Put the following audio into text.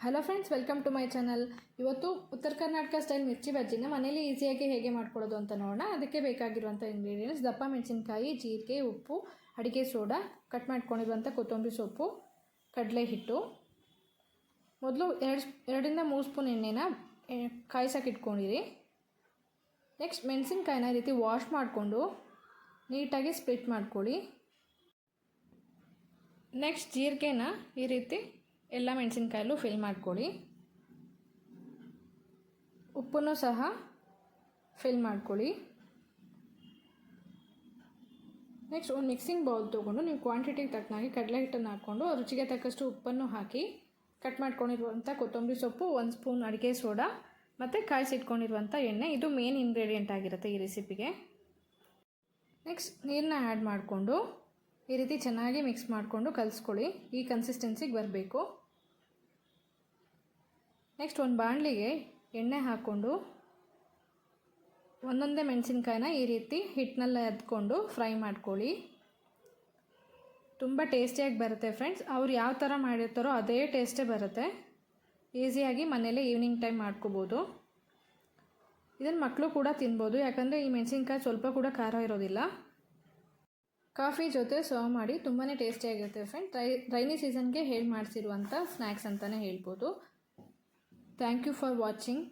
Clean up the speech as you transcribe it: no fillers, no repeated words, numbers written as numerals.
Hello friends, welcome to my channel. ಇವತ್ತು ಉತ್ತರ Karnataka style ಮಿರ್ಚಿ ಬಜ್ಜಿನ ಮನೇಲಿ ಈಸಿಯಾಗಿ ಹೇಗೆ ಮಾಡ್ಕೊಳ್ಳೋದು ಅಂತ ನೋಡೋಣ. ಅದಕ್ಕೆ ಬೇಕಾಗಿರುವಂಥ ಇಂಗ್ರೀಡಿಯೆಂಟ್ಸ್: ದಪ್ಪ ಮೆಣಸಿನಕಾಯಿ, ಜೀರಿಗೆ, ಉಪ್ಪು, ಅಡಿಗೆ ಸೋಡಾ, ಕಟ್ ಮಾಡ್ಕೊಂಡಿರುವಂಥ ಕೊತ್ತಂಬರಿ ಸೊಪ್ಪು, ಕಡಲೆ ಹಿಟ್ಟು. ಮೊದಲು 2-3 ಸ್ಪೂನ್ ಎಣ್ಣೆನ ಕಾಯಿಸೋಕೆ ಇಟ್ಕೊಂಡಿರಿ. ನೆಕ್ಸ್ಟ್ ಮೆಣಸಿನ್ಕಾಯಿನ ಈ ರೀತಿ ವಾಶ್ ಮಾಡಿಕೊಂಡು ನೀಟಾಗಿ ಸ್ಪ್ಲಿಟ್ ಮಾಡ್ಕೊಳ್ಳಿ. ನೆಕ್ಸ್ಟ್ ಜೀರಿಗೆನ ಈ ರೀತಿ ಎಲ್ಲ ಮೆಣಸಿನ್ಕಾಯಲ್ಲೂ ಫಿಲ್ ಮಾಡ್ಕೊಳ್ಳಿ. ಉಪ್ಪನ್ನು ಸಹ ಫಿಲ್ ಮಾಡ್ಕೊಳ್ಳಿ. ನೆಕ್ಸ್ಟ್ ಒಂದು ಮಿಕ್ಸಿಂಗ್ ಬೌಲ್ ತೊಗೊಂಡು ನೀವು ಕ್ವಾಂಟಿಟಿಗೆ ತಕ್ಕನಾಗಿ ಕಡಲೆ ಹಿಟ್ಟನ್ನು ಹಾಕ್ಕೊಂಡು ರುಚಿಗೆ ತಕ್ಕಷ್ಟು ಉಪ್ಪನ್ನು ಹಾಕಿ ಕಟ್ ಮಾಡ್ಕೊಂಡಿರುವಂಥ ಕೊತ್ತಂಬರಿ ಸೊಪ್ಪು, 1 ಸ್ಪೂನ್ ಅಡಿಗೆ ಸೋಡಾ ಮತ್ತು ಕಾಯಿಸಿಟ್ಕೊಂಡಿರುವಂಥ ಎಣ್ಣೆ, ಇದು ಮೇನ್ ಇಂಗ್ರೀಡಿಯೆಂಟ್ ಆಗಿರುತ್ತೆ ಈ ರೆಸಿಪಿಗೆ. ನೆಕ್ಸ್ಟ್ ನೀರನ್ನ ಆ್ಯಡ್ ಮಾಡಿಕೊಂಡು ಈ ರೀತಿ ಚೆನ್ನಾಗಿ ಮಿಕ್ಸ್ ಮಾಡಿಕೊಂಡು ಕಲಿಸ್ಕೊಳ್ಳಿ. ಈ ಕನ್ಸಿಸ್ಟೆನ್ಸಿಗೆ ಬರಬೇಕು. ನೆಕ್ಸ್ಟ್ ಒಂದು ಬಾಣಲಿಗೆ ಎಣ್ಣೆ ಹಾಕ್ಕೊಂಡು ಒಂದೊಂದೇ ಮೆಣಸಿನ್ಕಾಯಿನ ಈ ರೀತಿ ಹಿಟ್ಟಿನಲ್ಲಿ ಅದ್ಕೊಂಡು ಫ್ರೈ ಮಾಡ್ಕೊಳ್ಳಿ. ತುಂಬ ಟೇಸ್ಟಿಯಾಗಿ ಬರುತ್ತೆ ಫ್ರೆಂಡ್ಸ್. ಅವ್ರು ಯಾವ ಥರ ಮಾಡಿರ್ತಾರೋ ಅದೇ ಟೇಸ್ಟೇ ಬರುತ್ತೆ. ಈಸಿಯಾಗಿ ಮನೇಲಿ ಈವ್ನಿಂಗ್ ಟೈಮ್ ಮಾಡ್ಕೋಬೋದು. ಇದನ್ನು ಮಕ್ಕಳು ಕೂಡ ತಿನ್ಬೋದು, ಯಾಕಂದರೆ ಈ ಮೆಣಸಿನ್ಕಾಯಿ ಸ್ವಲ್ಪ ಕೂಡ ಖಾರ ಇರೋದಿಲ್ಲ. ಕಾಫಿ ಜೊತೆ ಸರ್ವ್ ಮಾಡಿ ತುಂಬಾ ಟೇಸ್ಟಿಯಾಗಿರುತ್ತೆ ಫ್ರೆಂಡ್. ರೈನಿ ಸೀಸನ್ಗೆ ಹೇಳಿ ಮಾಡಿಸಿರುವಂಥ ಸ್ನ್ಯಾಕ್ಸ್ ಅಂತಲೇ ಹೇಳ್ಬೋದು. Thank you for watching.